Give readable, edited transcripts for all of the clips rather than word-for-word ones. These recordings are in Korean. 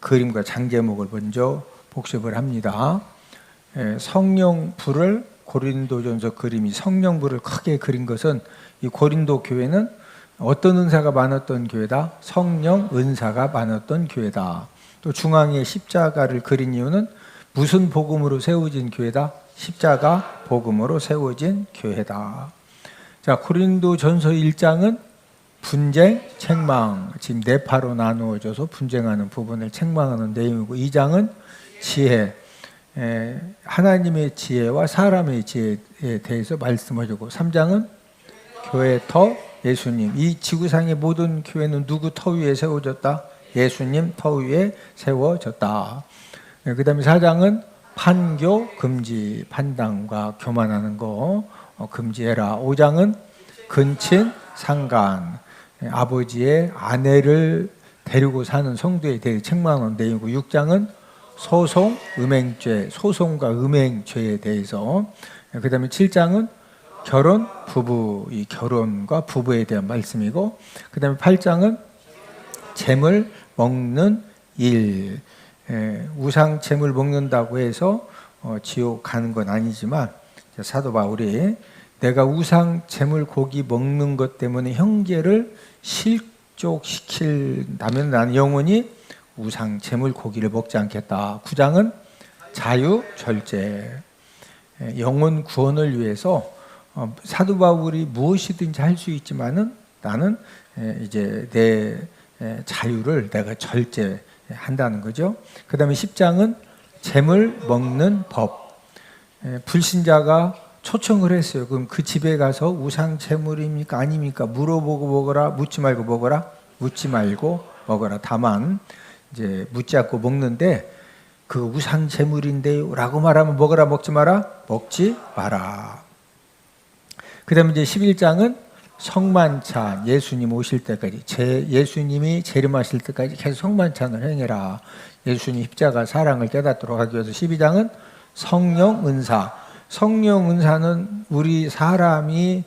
그림과 장제목을 먼저 복습을 합니다. 성령불을 고린도전서 그림이 성령불을 크게 그린 것은 이 고린도 교회는 어떤 은사가 많았던 교회다? 성령 은사가 많았던 교회다. 또 중앙에 십자가를 그린 이유는 무슨 복음으로 세워진 교회다? 십자가 복음으로 세워진 교회다. 자, 고린도전서 1장은 분쟁, 책망, 지금 네 파로 나누어져서 분쟁하는 부분을 책망하는 내용이고 2장은 지혜, 하나님의 지혜와 사람의 지혜에 대해서 말씀하시고 3장은 교회 터, 예수님. 이 지구상의 모든 교회는 누구 터 위에 세워졌다? 예수님 터 위에 세워졌다. 그 다음에 4장은 판교, 금지, 판단과 교만하는 거 금지해라. 5장은 근친, 상간, 아버지의 아내를 데리고 사는 성도에 대해 책망하는 내용이고 6장은 소송, 음행죄, 소송과 음행죄에 대해서 그 다음에 7장은 결혼, 부부, 이 결혼과 부부에 대한 말씀이고 그 다음에 8장은 재물 먹는 일, 우상 재물 먹는다고 해서 지옥 가는 건 아니지만 사도 바울이 내가 우상 재물 고기 먹는 것 때문에 형제를 실족시킨다면 나는 영원히 우상 재물 고기를 먹지 않겠다. 9장은 자유 절제, 영혼 구원을 위해서 사도 바울이 무엇이든지 할 수 있지만은 나는 이제 내 자유를 내가 절제한다는 거죠. 그 다음에 10장은 재물 먹는 법. 불신자가 초청을 했어요. 그럼 그 집에 가서 우상 재물입니까? 아닙니까? 물어보고 먹어라. 묻지 말고 먹어라. 묻지 말고 먹어라. 다만 이제 묻지 않고 먹는데 그 우상 재물인데요 라고 말하면 먹어라 먹지 마라? 먹지 마라. 그 다음에 이제 11장은 성만찬, 예수님 오실 때까지 예수님이 재림하실 때까지 계속 성만찬을 행해라. 예수님 십자가 사랑을 깨닫도록 하기 위해서 12장은 성령 은사. 성령 은사는 우리 사람이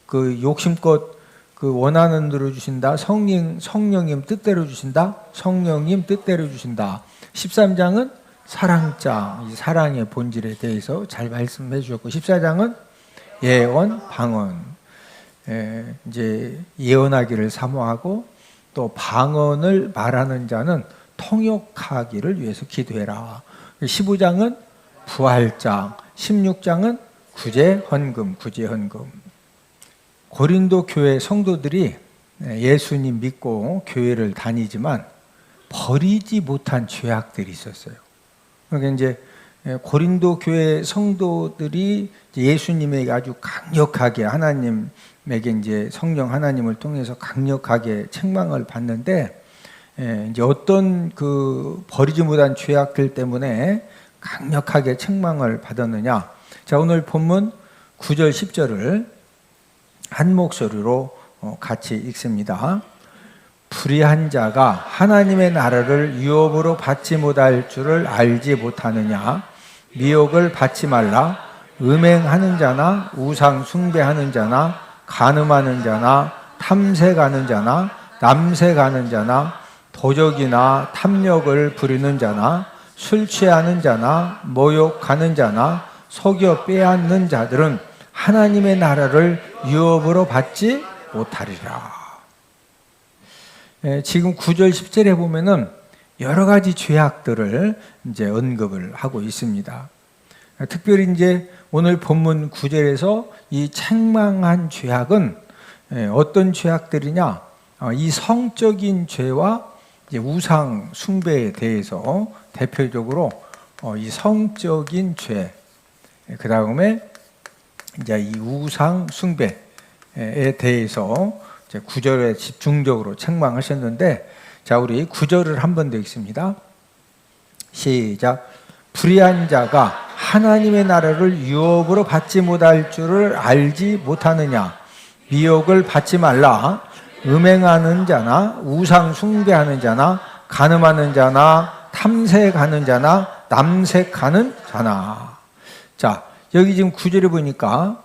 그 욕심껏 그 원하는 대로 주신다. 성령님 뜻대로 주신다. 성령님 뜻대로 주신다. 13장은 사랑장, 사랑의 본질에 대해서 잘 말씀해 주셨고 14장은 예언, 방언. 이제 예언하기를 사모하고 또 방언을 말하는 자는 통역하기를 위해서 기도해라. 15장은 부활장, 16장은 구제헌금. 고린도 교회 성도들이 예수님 믿고 교회를 다니지만 버리지 못한 죄악들이 있었어요. 그러니까 이제 고린도 교회 성도들이 예수님에게 아주 강력하게 하나님에게 이제 성령 하나님을 통해서 강력하게 책망을 받는데 이제 어떤 그 버리지 못한 죄악들 때문에 강력하게 책망을 받았느냐. 자, 오늘 본문 9절 10절을 한 목소리로 같이 읽습니다. 불의한 자가 하나님의 나라를 유업으로 받지 못할 줄을 알지 못하느냐. 미혹을 받지 말라. 음행하는 자나 우상 숭배하는 자나 간음하는 자나 탐색하는 자나 남색하는 자나 도적이나 탐욕을 부리는 자나 술 취하는 자나 모욕하는 자나 속여 빼앗는 자들은 하나님의 나라를 유업으로 받지 못하리라. 지금 9절 10절에 보면은 여러 가지 죄악들을 이제 언급을 하고 있습니다. 특별히 이제 오늘 본문 9절에서 이 책망한 죄악은 어떤 죄악들이냐? 이 성적인 죄와 이제 우상 숭배에 대해서 대표적으로 이 성적인 죄, 그 다음에 이제 이 우상 숭배에 대해서 이제 9절에 집중적으로 책망하셨는데, 자, 우리 9절을 한 번 더 읽습니다. 시작. 불의한 자가 하나님의 나라를 유업으로 받지 못할 줄을 알지 못하느냐. 미혹을 받지 말라. 음행하는 자나 우상 숭배하는 자나 간음하는 자나 탐색하는 자나 남색하는 자나. 자, 여기 지금 9절에 보니까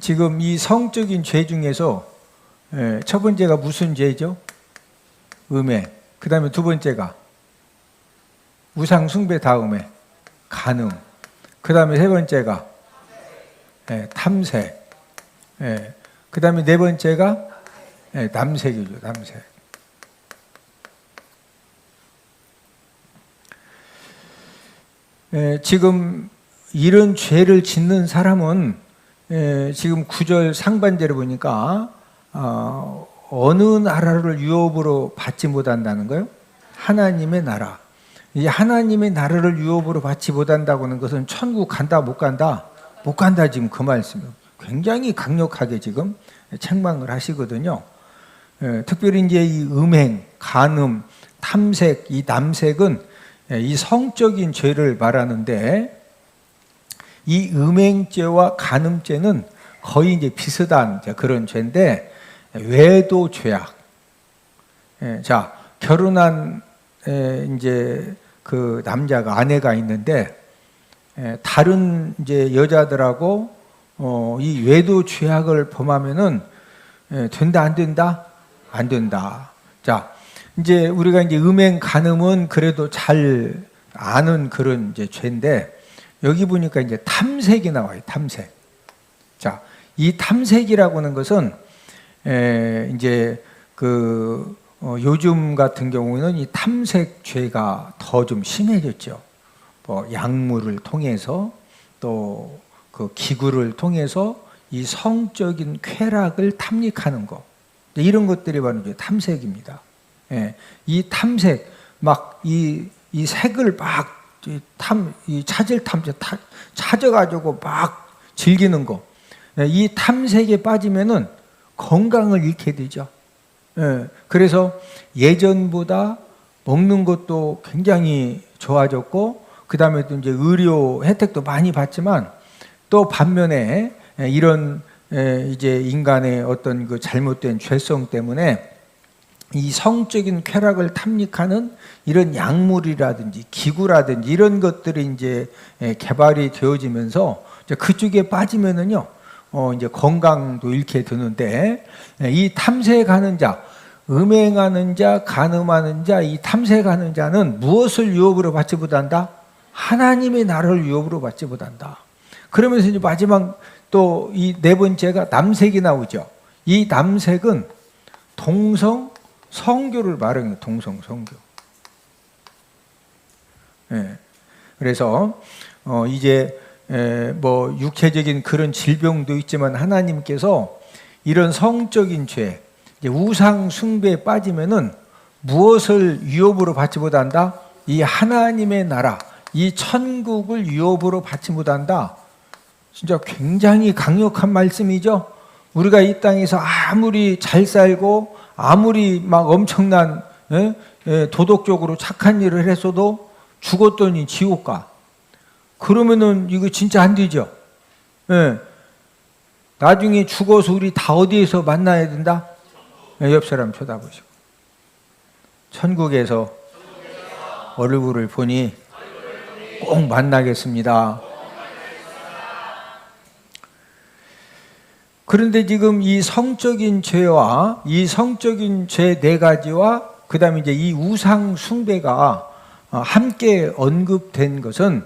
지금 이 성적인 죄 중에서 첫 번째가 무슨 죄죠? 음행. 그 다음에 두 번째가 우상 숭배 다음에 간음. 그 다음에 세 번째가 탐색. 그 다음에 네 번째가 남색이죠. 남색. 지금 이런 죄를 짓는 사람은 지금 9절 상반절에 보니까 어느 나라를 유업으로 받지 못한다는 거예요? 하나님의 나라. 이 하나님의 나라를 유업으로 받지 못한다고는 것은 천국 간다 못 간다? 못 간다 지금 그 말씀이에요. 굉장히 강력하게 지금 책망을 하시거든요. 특별히 이제 이 음행, 간음, 탐색, 이 남색은 이 성적인 죄를 말하는데 이 음행죄와 간음죄는 거의 이제 비슷한 그런 죄인데 외도 죄악. 자, 결혼한 이제 그 남자가 아내가 있는데 다른 이제 여자들하고 이 외도 죄악을 범하면은 된다 안 된다? 안 된다. 자, 이제 우리가 이제 음행 간음은 그래도 잘 아는 그런 이제 죄인데 여기 보니까 이제 탐색이 나와요. 탐색. 자, 이 탐색이라고 하는 것은 이제 그 요즘 같은 경우는 이 탐색 죄가 더 좀 심해졌죠. 뭐 약물을 통해서 또 그 기구를 통해서 이 성적인 쾌락을 탐닉하는 것, 이런 것들이 바로 이제 탐색입니다. 이 탐색, 막 이 색을 막 찾을 탐색, 찾아가지고 막 즐기는 거. 이 탐색에 빠지면은 건강을 잃게 되죠. 그래서 예전보다 먹는 것도 굉장히 좋아졌고, 그 다음에 또 이제 의료 혜택도 많이 받지만, 또 반면에 이런 이제 인간의 어떤 그 잘못된 죄성 때문에 이 성적인 쾌락을 탐닉하는 이런 약물이라든지 기구라든지 이런 것들이 이제 개발이 되어지면서 그쪽에 빠지면은요, 이제 건강도 잃게 되는데, 이 탐색하는 자, 음행하는 자, 간음하는 자, 이 탐색하는 자는 무엇을 유업으로 받지 못한다? 하나님의 나라를 유업으로 받지 못한다. 그러면서 이제 마지막 또 이 네 번째가 남색이 나오죠. 이 남색은 동성 성교를 말하는 동성 성교. 그래서 이제 뭐 육체적인 그런 질병도 있지만 하나님께서 이런 성적인 죄, 이제 우상 숭배에 빠지면은 무엇을 유업으로 받지 못한다? 이 하나님의 나라, 이 천국을 유업으로 받지 못한다. 진짜 굉장히 강력한 말씀이죠. 우리가 이 땅에서 아무리 잘 살고 아무리 막 엄청난 도덕적으로 착한 일을 했어도 죽었더니 지옥 가. 그러면은 이거 진짜 안 되죠. 나중에 죽어서 우리 다 어디에서 만나야 된다? 옆 사람 쳐다보시고. 천국에서 얼굴을 보니 꼭 만나겠습니다. 그런데 지금 이 성적인 죄와 이 성적인 죄 네 가지와 그 다음에 이제 이 우상 숭배가 함께 언급된 것은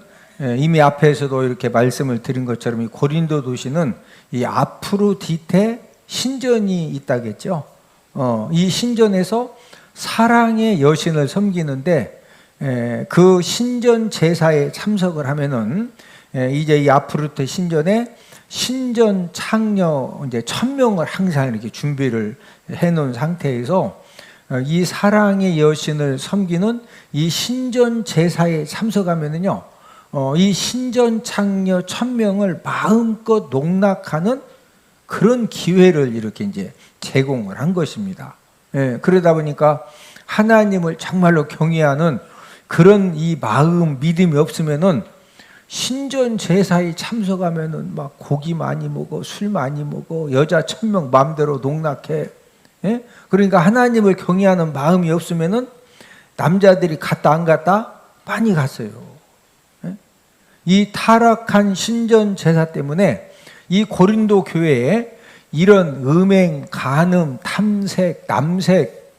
이미 앞에서도 이렇게 말씀을 드린 것처럼 이 고린도 도시는 이 아프로디테 신전이 있다겠죠. 이 신전에서 사랑의 여신을 섬기는데 그 신전 제사에 참석을 하면은 이제 이 아프로디테 신전에 신전 창녀 이제 1000명을 항상 이렇게 준비를 해놓은 상태에서 이 사랑의 여신을 섬기는 이 신전 제사에 참석하면은요, 이 신전 창녀 1000명을 마음껏 농락하는 그런 기회를 이렇게 이제 제공을 한 것입니다. 그러다 보니까 하나님을 정말로 경외하는 그런 이 마음, 믿음이 없으면은 신전 제사에 참석하면은 막 고기 많이 먹어, 술 많이 먹어, 여자 1000명 마음대로 농락해. 그러니까 하나님을 경외하는 마음이 없으면은 남자들이 갔다 안 갔다? 많이 갔어요. 이 타락한 신전 제사 때문에 이 고린도 교회에 이런 음행, 간음, 탐색, 남색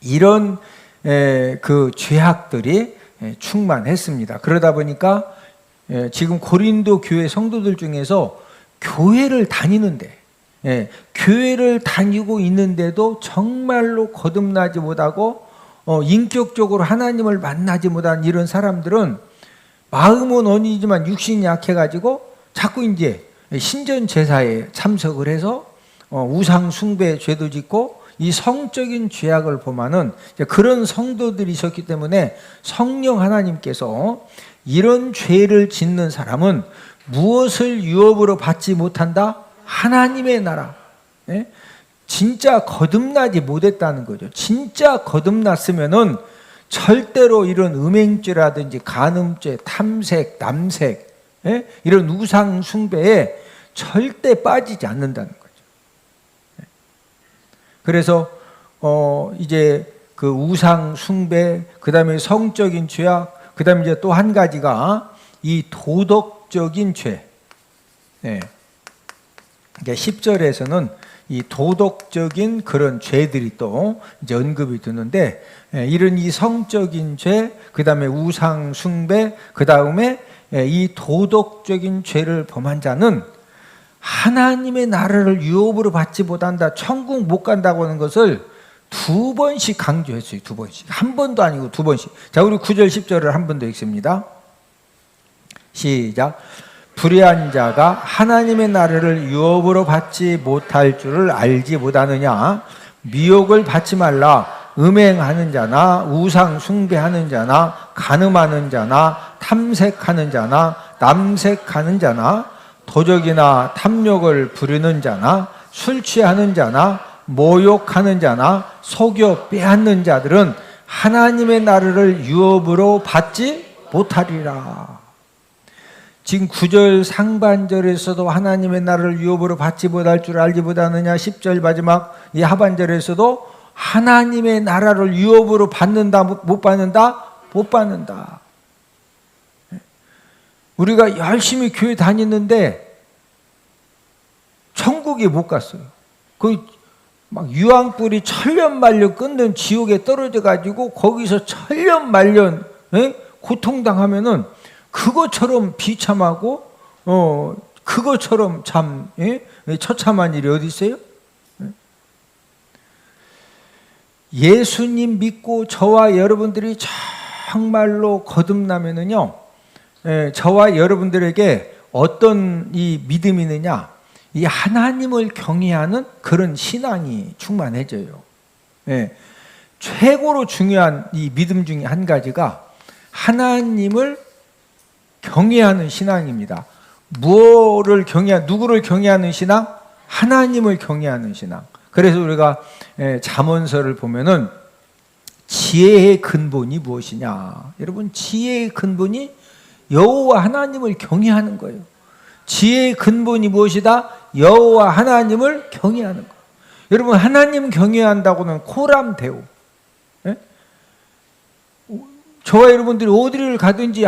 이런 그 죄악들이 충만했습니다. 그러다 보니까 지금 고린도 교회 성도들 중에서 교회를 다니는데, 교회를 다니고 있는데도 정말로 거듭나지 못하고 인격적으로 하나님을 만나지 못한 이런 사람들은 마음은 언이지만 육신이 약해가지고 자꾸 이제 신전 제사에 참석을 해서 우상 숭배 죄도 짓고 이 성적인 죄악을 범하는 그런 성도들이 있었기 때문에 성령 하나님께서 이런 죄를 짓는 사람은 무엇을 유업으로 받지 못한다? 하나님의 나라. 진짜 거듭나지 못했다는 거죠. 진짜 거듭났으면은 절대로 이런 음행죄라든지 간음죄, 탐색, 남색, 이런 우상 숭배에 절대 빠지지 않는다는 거죠. 그래서 이제 그 우상 숭배, 그다음에 성적인 죄악, 그다음에 이제 또 한 가지가 이 도덕적인 죄. 그러니까 10절에서는 이 도덕적인 그런 죄들이 또 이제 언급이 되는데, 이런 이 성적인 죄, 그다음에 우상 숭배, 그다음에 이 도덕적인 죄를 범한 자는 하나님의 나라를 유업으로 받지 못한다, 천국 못 간다고 하는 것을 두 번씩 강조했어요. 두 번씩. 한 번도 아니고 두 번씩. 자, 우리 9절 10절을 한 번 더 읽습니다. 시작. 불의한 자가 하나님의 나라를 유업으로 받지 못할 줄을 알지 못하느냐. 미혹을 받지 말라. 음행하는 자나 우상 숭배하는 자나 간음하는 자나 탐색하는 자나 남색하는 자나 도적이나 탐욕을 부리는 자나 술 취하는 자나 모욕하는 자나 속여 빼앗는 자들은 하나님의 나라를 유업으로 받지 못하리라. 지금 9절 상반절에서도 하나님의 나라를 유업으로 받지 못할 줄 알지 못하느냐, 10절 마지막 이 하반절에서도 하나님의 나라를 유업으로 받는다, 못 받는다? 못 받는다. 우리가 열심히 교회 다니는데 천국에 못 갔어요. 막 유황불이 천년만년 끊는 지옥에 떨어져 가지고 거기서 천년만년 고통당하면은 그것처럼 비참하고 그것처럼 참 처참한 일이 어디 있어요? 예수님 믿고 저와 여러분들이 정말로 거듭나면은요, 저와 여러분들에게 어떤 이 믿음이 있느냐, 이 하나님을 경외하는 그런 신앙이 충만해져요. 최고로 중요한 이 믿음 중에 한 가지가 하나님을 경외하는 신앙입니다. 누구를 경외하는 신앙? 하나님을 경외하는 신앙. 그래서 우리가 잠언서를 보면은 지혜의 근본이 무엇이냐? 여러분, 지혜의 근본이 여호와 하나님을 경외하는 거예요. 지혜의 근본이 무엇이다? 여호와 하나님을 경외하는 거. 여러분, 하나님 경외한다고는 코람데오. 저와 여러분들이 어디를 가든지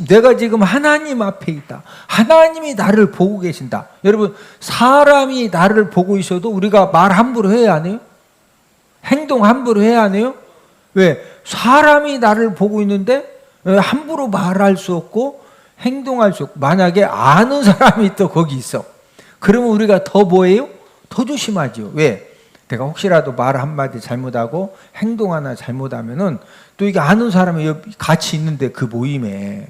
내가 지금 하나님 앞에 있다. 하나님이 나를 보고 계신다. 여러분, 사람이 나를 보고 있어도 우리가 말 함부로 해야 하네요? 행동 함부로 해야 하네요? 왜? 사람이 나를 보고 있는데 함부로 말할 수 없고 행동할 수 없고, 만약에 아는 사람이 또 거기 있어. 그러면 우리가 더 뭐예요? 더 조심하죠. 왜? 내가 혹시라도 말 한마디 잘못하고 행동 하나 잘못하면은 또 이게 아는 사람이 같이 있는데 그 모임에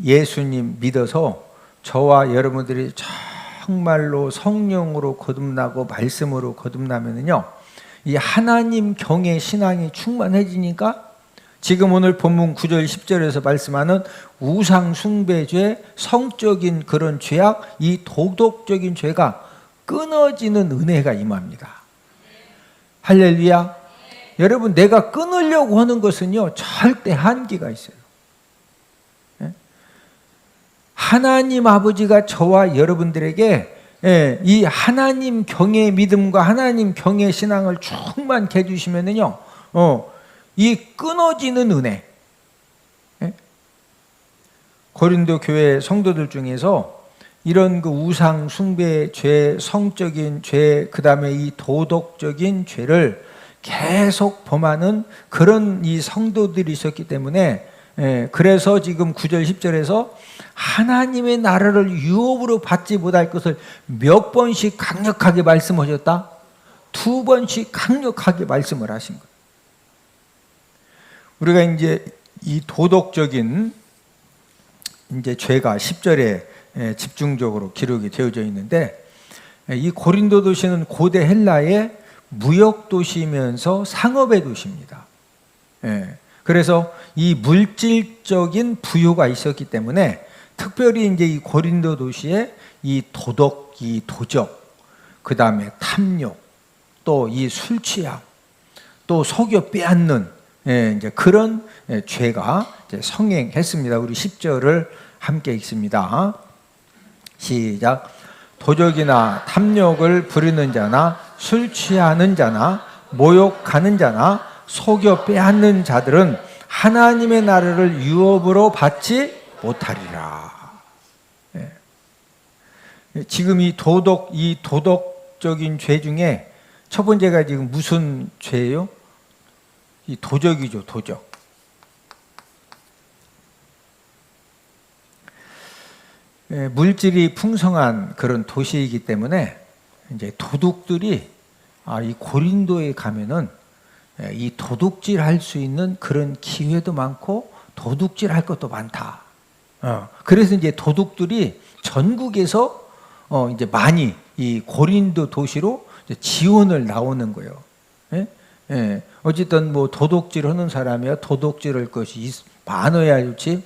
예수님 믿어서 저와 여러분들이 정말로 성령으로 거듭나고 말씀으로 거듭나면은요, 이 하나님 경외 신앙이 충만해지니까 지금 오늘 본문 9절 10절에서 말씀하는 우상 숭배죄, 성적인 그런 죄악, 이 도덕적인 죄가 끊어지는 은혜가 임합니다. 할렐루야. 여러분, 내가 끊으려고 하는 것은요, 절대 한계가 있어요. 하나님 아버지가 저와 여러분들에게 이 하나님 경외 믿음과 하나님 경외 신앙을 충만케 해주시면은요, 이 끊어지는 은혜. 고린도 교회 성도들 중에서 이런 그 우상 숭배 죄, 성적인 죄, 그 다음에 이 도덕적인 죄를 계속 범하는 그런 이 성도들이 있었기 때문에, 그래서 지금 9절 10절에서 하나님의 나라를 유업으로 받지 못할 것을 몇 번씩 강력하게 말씀하셨다? 2번씩 강력하게 말씀을 하신 거예요. 우리가 이제 이 도덕적인 이제 죄가 10절에 집중적으로 기록이 되어져 있는데, 이 고린도 도시는 고대 헬라의 무역 도시이면서 상업의 도시입니다. 그래서 이 물질적인 부유가 있었기 때문에 특별히 이제 이 고린도 도시에 이 도덕, 이 도적, 그 다음에 탐욕, 또 이 술 취함, 또 속여 빼앗는 이제 그런 죄가 이제 성행했습니다. 우리 10절을 함께 읽습니다. 시작. 도적이나 탐욕을 부리는 자나 술 취하는 자나 모욕하는 자나 속여 빼앗는 자들은 하나님의 나라를 유업으로 받지 못하리라. 지금 이 도덕적인 죄 중에 첫 번째가 지금 무슨 죄예요? 이 도적이죠, 도적. 물질이 풍성한 그런 도시이기 때문에 이제 도둑들이 이 고린도에 가면은 이 도둑질 할 수 있는 그런 기회도 많고 도둑질 할 것도 많다. 그래서 이제 도둑들이 전국에서 이제 많이 이 고린도 도시로 이제 지원을 나오는 거예요. 어쨌든 뭐 도둑질 하는 사람이야 도둑질 할 것이 많아야 좋지.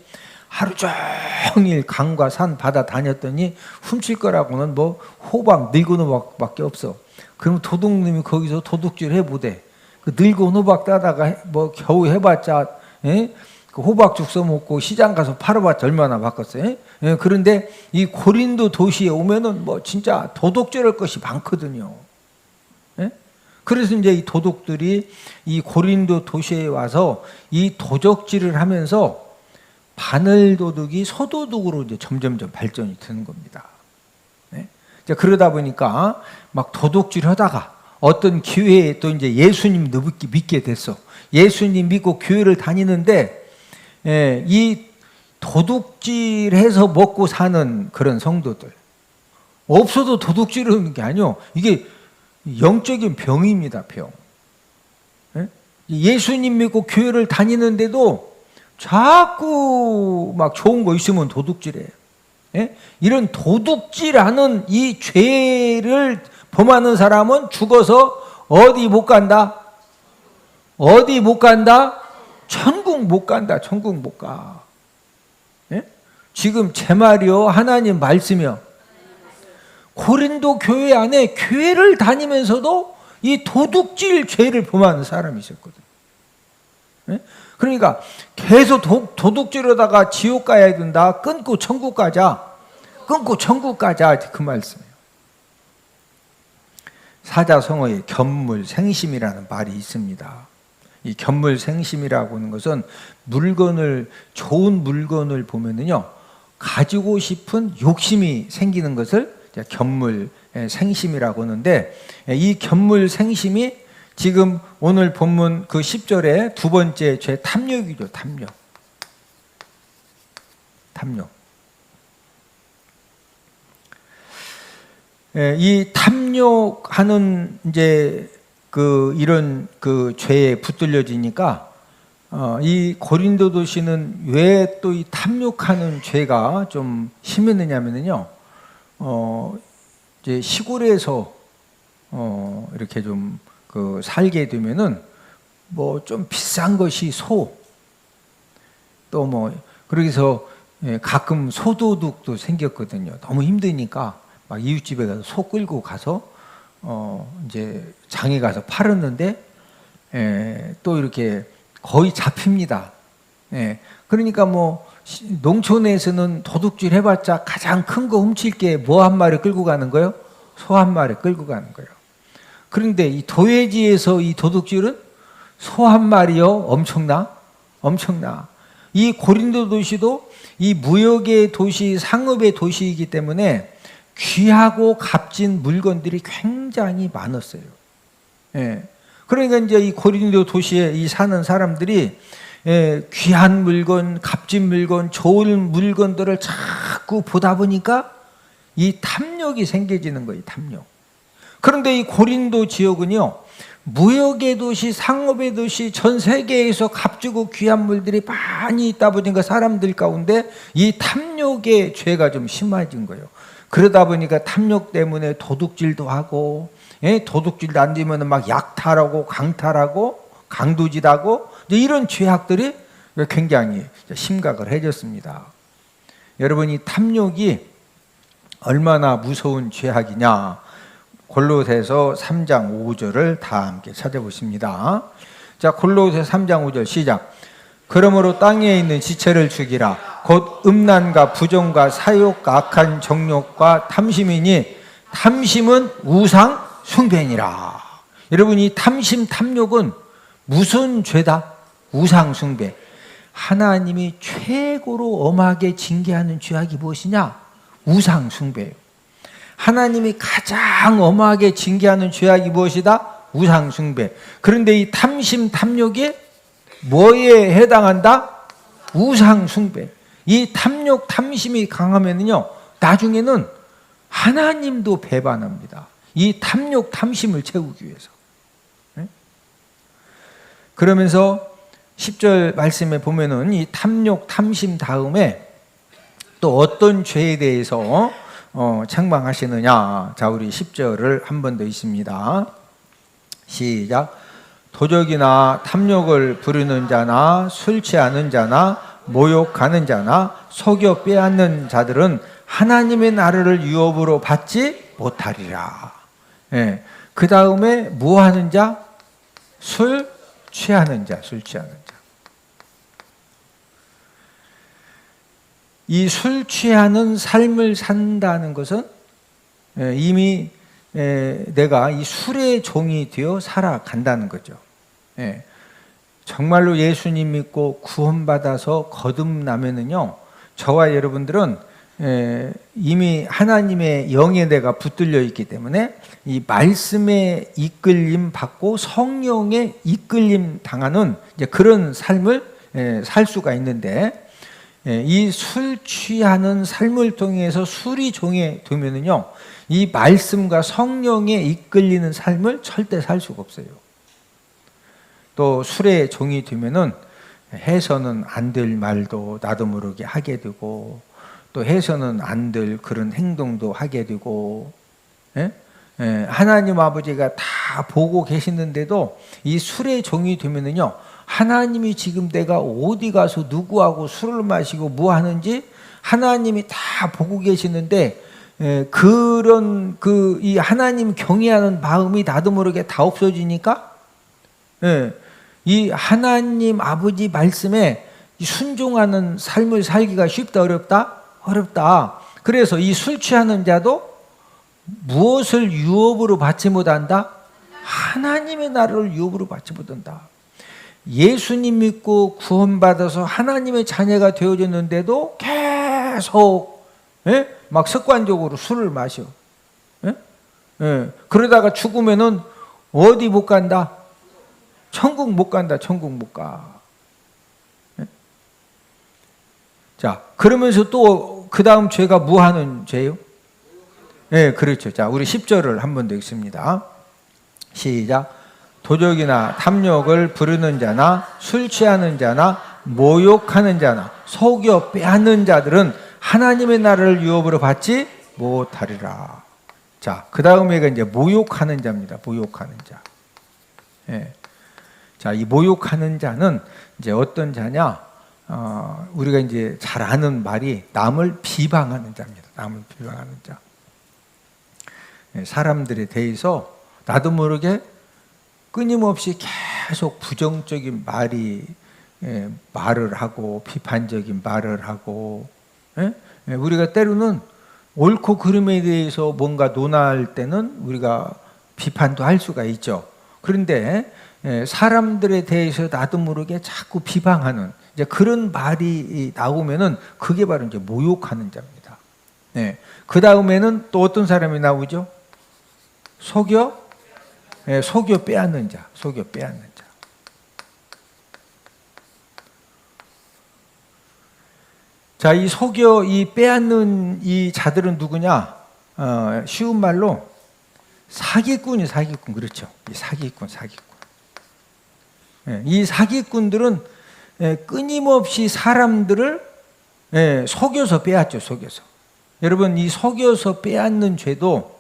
하루 종일 강과 산 바다 다녔더니 훔칠 거라고는 뭐 호박 늙은 호박밖에 없어. 그럼 도둑님이 거기서 도둑질 해보대. 그 늙은 호박 따다가 뭐 겨우 해봤자 그 호박죽 써먹고 시장 가서 팔아봤자 얼마나 바꿨어요. 그런데 이 고린도 도시에 오면은 뭐 진짜 도둑질할 것이 많거든요. 그래서 이제 이 도둑들이 이 고린도 도시에 와서 이 도적질을 하면서 바늘 도둑이 소도둑으로 이제 점점점 발전이 되는 겁니다. 그러다 보니까 막 도둑질 하다가 어떤 기회에 또 이제 예수님 믿게 됐어. 예수님 믿고 교회를 다니는데, 이 도둑질해서 먹고 사는 그런 성도들. 없어도 도둑질 하는 게 아니요. 이게 영적인 병입니다, 병. 예수님 믿고 교회를 다니는데도 자꾸 막 좋은 거 있으면 도둑질해요. 이런 도둑질하는 이 죄를 범하는 사람은 죽어서 어디 못 간다? 어디 못 간다? 천국 못 간다. 천국 못 가. 지금 제 말이요, 하나님 말씀이요. 고린도 교회 안에 교회를 다니면서도 이 도둑질 죄를 범하는 사람이 있었거든요. 그러니까 계속 도둑질하다가 지옥 가야 된다. 끊고 천국 가자. 끊고 천국 가자. 그 말씀이에요. 사자성어에 견물생심이라는 말이 있습니다. 이 견물생심이라고 하는 것은 좋은 물건을 보면은요, 가지고 싶은 욕심이 생기는 것을 견물생심이라고 하는데, 이 견물생심이 지금 오늘 본문 그 10절에 두 번째 죄 탐욕이죠. 탐욕. 이 탐욕하는 이제 이런 죄에 붙들려지니까 이 고린도 도시는 왜 또 이 탐욕하는 죄가 좀 심했느냐면요, 이제 시골에서 이렇게 좀 살게 되면은 뭐 좀 비싼 것이 소, 또 뭐 그래서 가끔 소도둑도 생겼거든요. 너무 힘드니까 막 이웃집에 가서 소 끌고 가서 이제 장에 가서 팔았는데 또 이렇게 거의 잡힙니다. 그러니까 뭐 농촌에서는 도둑질 해봤자 가장 큰 거 훔칠 게 뭐 한 마리 끌고 가는 거예요? 소 한 마리 끌고 가는 거예요. 그런데 이 도회지에서 이 도둑질은 소 한 마리요, 엄청나. 이 고린도 도시도 이 무역의 도시, 상업의 도시이기 때문에 귀하고 값진 물건들이 굉장히 많았어요. 그러니까 이제 이 고린도 도시에 이 사는 사람들이 귀한 물건, 값진 물건, 좋은 물건들을 자꾸 보다 보니까 이 탐욕이 생겨지는 거예요. 탐욕. 그런데 이 고린도 지역은요, 무역의 도시, 상업의 도시, 전 세계에서 값지고 귀한 물들이 많이 있다 보니까 사람들 가운데 이 탐욕의 죄가 좀 심해진 거예요. 그러다 보니까 탐욕 때문에 도둑질도 하고, 도둑질도 안 되면 막 약탈하고 강탈하고 강도질하고 이런 죄악들이 굉장히 심각을 해졌습니다. 여러분, 이 탐욕이 얼마나 무서운 죄악이냐? 골로새서 3장 5절을 다 함께 찾아보십니다. 자, 골로새 3장 5절 시작. 그러므로 땅에 있는 지체를 죽이라. 곧 음란과 부정과 사욕과 악한 정욕과 탐심이니 탐심은 우상 숭배니라. 여러분, 이 탐심, 탐욕은 무슨 죄다? 우상 숭배. 하나님이 최고로 엄하게 징계하는 죄악이 무엇이냐? 우상 숭배예요. 하나님이 가장 엄하게 징계하는 죄악이 무엇이다? 우상 숭배. 그런데 이 탐심, 탐욕이 뭐에 해당한다? 우상 숭배. 이 탐욕, 탐심이 강하면요, 나중에는 하나님도 배반합니다. 이 탐욕, 탐심을 채우기 위해서. 그러면서 10절 말씀에 보면은 이 탐욕, 탐심 다음에 또 어떤 죄에 대해서 책망하시느냐. 자, 우리 10절을 한 번 더 있습니다. 시작. 도적이나 탐욕을 부르는 자나 술 취하는 자나 모욕하는 자나 속여 빼앗는 자들은 하나님의 나라를 유업으로 받지 못하리라. 그 다음에 뭐 하는 자? 술 취하는 자, 술 취하는 자. 이 술 취하는 삶을 산다는 것은 이미 내가 이 술의 종이 되어 살아간다는 거죠. 정말로 예수님 믿고 구원받아서 거듭나면은요, 저와 여러분들은 이미 하나님의 영에 내가 붙들려 있기 때문에 이 말씀에 이끌림 받고 성령의 이끌림 당하는 이제 그런 삶을 살 수가 있는데, 이 술 취하는 삶을 통해서 술이 종에 되면은요, 이 말씀과 성령에 이끌리는 삶을 절대 살 수가 없어요. 또 술의 종이 되면은 해서는 안 될 말도 나도 모르게 하게 되고, 또 해서는 안 될 그런 행동도 하게 되고, 하나님 아버지가 다 보고 계시는데도 이 술의 종이 되면은요, 하나님이 지금 내가 어디 가서 누구하고 술을 마시고 뭐 하는지 하나님이 다 보고 계시는데, 그런 이 하나님 경외하는 마음이 나도 모르게 다 없어지니까, 이 하나님 아버지 말씀에 순종하는 삶을 살기가 쉽다, 어렵다? 어렵다. 그래서 이 술 취하는 자도 무엇을 유업으로 받지 못한다? 하나님의 나라를 유업으로 받지 못한다. 예수님 믿고 구원받아서 하나님의 자녀가 되어졌는데도 계속 막 습관적으로 술을 마셔. 그러다가 죽으면은 어디 못 간다? 천국 못 간다. 천국 못 가. 자, 그러면서 또 그 다음 죄가 뭐 하는 죄요? 그렇죠. 자, 우리 10절을 한 번 더 읽습니다. 시작. 도적이나 탐욕을 부르는 자나 술 취하는 자나 모욕하는 자나 속여 빼앗는 자들은 하나님의 나라를 유업으로 받지 못하리라. 자, 그 다음에가 이제 모욕하는 자입니다. 모욕하는 자. 자, 이 모욕하는 자는 이제 어떤 자냐? 우리가 이제 잘 아는 말이 남을 비방하는 자입니다. 남을 비방하는 자. 사람들에 대해서 나도 모르게 끊임없이 계속 부정적인 말을 하고 비판적인 말을 하고, 우리가 때로는 옳고 그름에 대해서 뭔가 논할 때는 우리가 비판도 할 수가 있죠. 그런데 사람들에 대해서 나도 모르게 자꾸 비방하는 이제 그런 말이 나오면은 그게 바로 이제 모욕하는 자입니다. 그 다음에는 또 어떤 사람이 나오죠? 속여 속여 빼앗는 자, 속여 빼앗는 자. 자, 이 속여 이 빼앗는 이 자들은 누구냐? 쉬운 말로 사기꾼이 사기꾼. 그렇죠? 이 사기꾼. 이 사기꾼들은 끊임없이 사람들을 속여서 빼앗죠. 속여서. 여러분, 이 속여서 빼앗는 죄도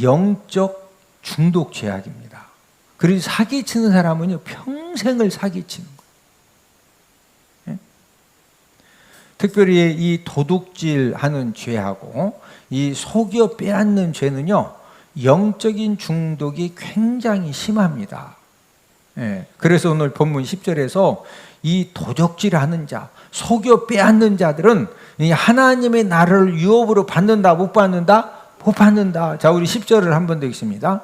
영적 중독 죄악입니다. 그래서 사기치는 사람은요, 평생을 사기치는 거예요. 특별히 이 도둑질하는 죄하고 이 속여 빼앗는 죄는요, 영적인 중독이 굉장히 심합니다. 그래서 오늘 본문 10절에서 이 도적질하는 자, 속여 빼앗는 자들은 하나님의 나라를 유업으로 받는다, 못 받는다? 못 받는다. 자, 우리 10절을 한 번 더 읽습니다.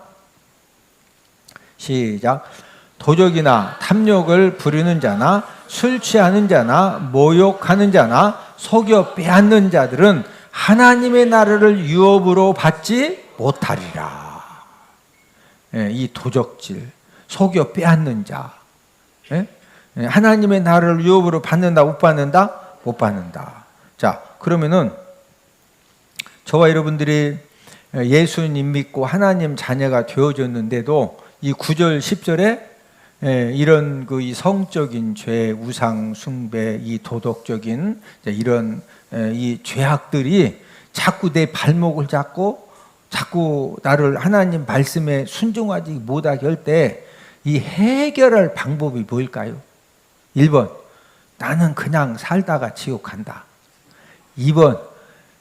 시작. 도적이나 탐욕을 부리는 자나 술 취하는 자나 모욕하는 자나 속여 빼앗는 자들은 하나님의 나라를 유업으로 받지 못하리라. 이 도적질, 속여 빼앗는 자, 하나님의 나라를 유업으로 받는다, 못 받는다? 못 받는다. 자, 그러면은 저와 여러분들이 예수님 믿고 하나님 자녀가 되어졌는데도 이 9절, 10절에 이런 이 성적인 죄, 우상 숭배, 이 도덕적인 이런 이 죄악들이 자꾸 내 발목을 잡고 자꾸 나를 하나님 말씀에 순종하지 못하게 할 때 이 해결할 방법이 뭘까요? 1번, 나는 그냥 살다가 지옥 간다. 2번,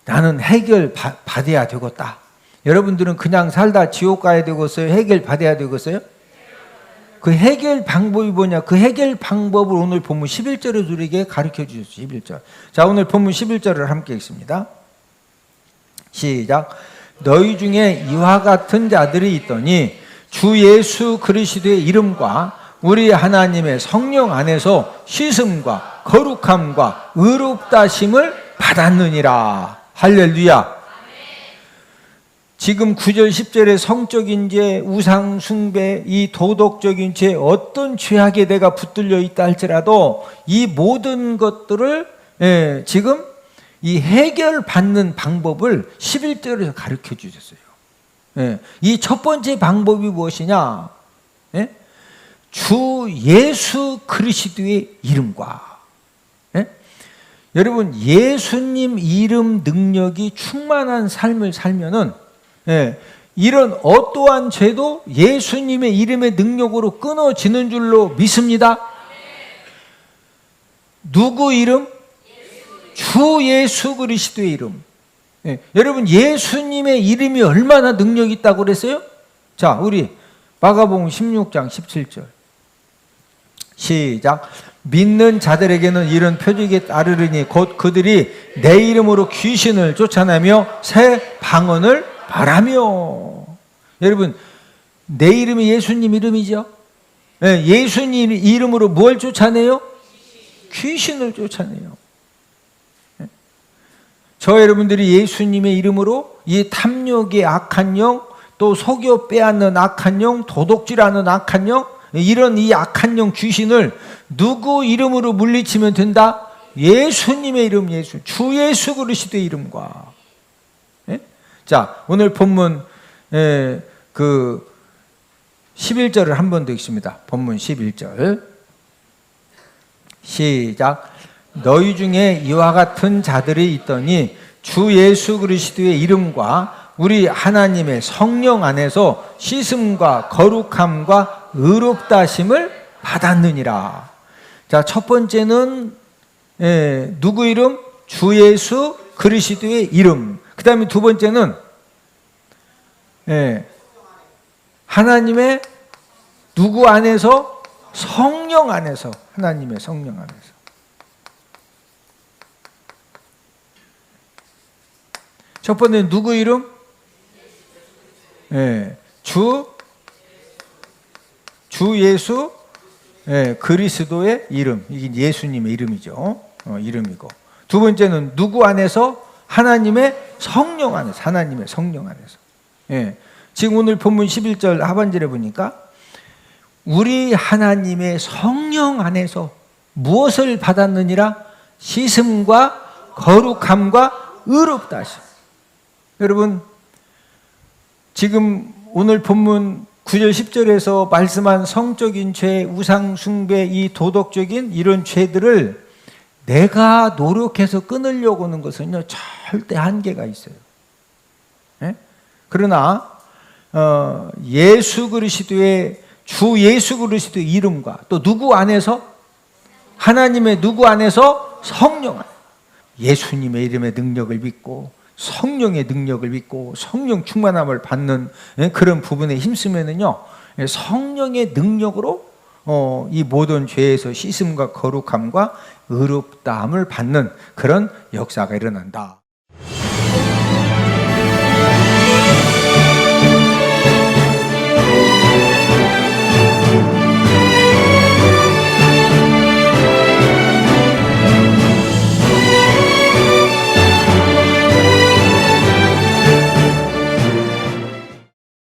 나는 해결 받아야 되겠다. 여러분들은 그냥 살다 지옥 가야 되겠어요? 해결 받아야 되겠어요? 그 해결 방법이 뭐냐? 그 해결 방법을 오늘 본문 11절에 우리에게 가르쳐 주셨어요. 11절. 자, 오늘 본문 11절을 함께 읽습니다. 시작. 너희 중에 이와 같은 자들이 있더니 주 예수 그리스도의 이름과 우리 하나님의 성령 안에서 씻음과 거룩함과 의롭다심을 받았느니라. 할렐루야. 지금 9절 10절의 성적인 죄, 우상 숭배, 이 도덕적인 죄, 어떤 죄악에 내가 붙들려 있다 할지라도 이 모든 것들을 지금 이 해결받는 방법을 11절에서 가르쳐 주셨어요. 이 첫 번째 방법이 무엇이냐? 주 예수 그리스도의 이름과, 여러분, 예수님 이름 능력이 충만한 삶을 살면은 이런 어떠한 죄도 예수님의 이름의 능력으로 끊어지는 줄로 믿습니다. 누구 이름? 주 예수 그리스도의 이름. 여러분, 예수님의 이름이 얼마나 능력이 있다고 그랬어요? 자, 우리 마가복음 16장 17절 시작. 믿는 자들에게는 이런 표적이 따르리니 곧 그들이 내 이름으로 귀신을 쫓아내며 새 방언을 말하며. 여러분, 내 이름이 예수님 이름이죠. 예수님 이름으로 뭘 쫓아내요? 귀신을 쫓아내요. 저 여러분들이 예수님의 이름으로 이 탐욕의 악한 영, 또 속여 빼앗는 악한 영, 도둑질하는 악한 영, 이런 이 악한 영 귀신을 누구 이름으로 물리치면 된다? 예수님의 이름, 주 예수 그리스도의 이름과. 자, 오늘 본문 그 11절을 한 번 더 읽습니다. 본문 11절 시작. 너희 중에 이와 같은 자들이 있더니 주 예수 그리스도의 이름과 우리 하나님의 성령 안에서 씻음과 거룩함과 의롭다심을 받았느니라. 자, 첫 번째는 누구 이름? 주 예수 그리스도의 이름. 그 다음에 두 번째는 하나님의 누구 안에서? 성령 안에서. 하나님의 성령 안에서. 첫 번째는 누구 이름? 주 예수 그리스도의 이름. 이게 예수님의 이름이죠. 이름이고. 두 번째는 누구 안에서? 하나님의 성령 안에서. 하나님의 성령 안에서. 지금 오늘 본문 11절 하반절에 보니까 우리 하나님의 성령 안에서 무엇을 받았느니라? 씻음과 거룩함과 의롭다 하심. 여러분, 지금 오늘 본문 9절 10절에서 말씀한 성적인 죄, 우상 숭배, 이 도덕적인 이런 죄들을 내가 노력해서 끊으려고 하는 것은요, 절대 한계가 있어요. 예? 그러나 예수 그리스도의 주 예수 그리스도의 이름과 또 누구 안에서? 하나님의 누구 안에서? 성령 안에. 예수님의 이름의 능력을 믿고 성령의 능력을 믿고 성령 충만함을 받는 그런 부분에 힘쓰면은요, 성령의 능력으로 이 모든 죄에서 씻음과 거룩함과 의롭다함을 받는 그런 역사가 일어난다.